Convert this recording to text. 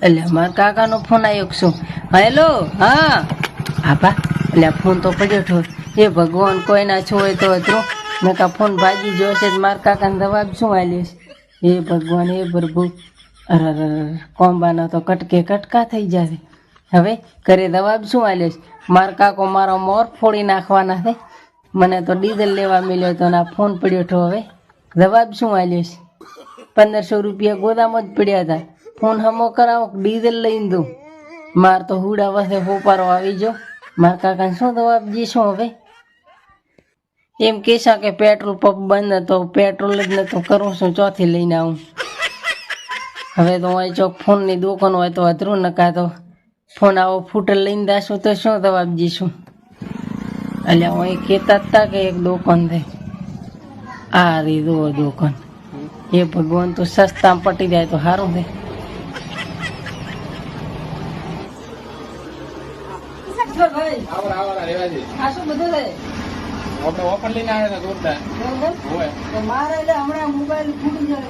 એટલે મારા કાકાનો ફોન આવ્યો કે શું? હેલો, હા આપા. એટલે ફોન તો પડ્યો છો. એ ભગવાન કોઈના છો હોય તો હતું મેં કા ફોન ભાગી જોશે મારા કાકાને જવાબ શું આલ્યો છે? એ ભગવાન, એ પ્રભુ. અરે કોંબાના તો કટકે કટકા થઈ જશે. હવે ઘરે જવાબ શું આલ્યો છે? મારા કાકો મારો મોર ફોડી નાખવાના છે. મને તો ડીઝલ લેવા મળ્યો તો ના ફોન પડ્યો છો. હવે જવાબ શું આલ્યો છે? 1500 રૂપિયા ગોદામ જ પડ્યા હતા. ફોન હમો કરાવો, ડીઝલ લઈને દઉં. માર તો હુડા વસે હોપારો આવી જો. મારા કાકાને શું જવાબ દઈશું હવે? એમ કહેશા કે પેટ્રોલ પંપ બંધ હતો, પેટ્રોલ જ નતો કરું છું, ચોથી લઈને આવું. હવે તો અહીં ચોક ફોનની દુકાન હોય તો અધરું નકા તો ફોન આવો ફૂટલ લઈને દાશું તો શું જવાબ દઈશું? એટલે અહીં કહેતા હતા કે એક દુકાન છે, આ રીધો દુકાન. એ ભગવાન તો સસ્તા પટી જાય તો સારું છે. મારે હમણાં મોબાઈલ ફૂટી જાય,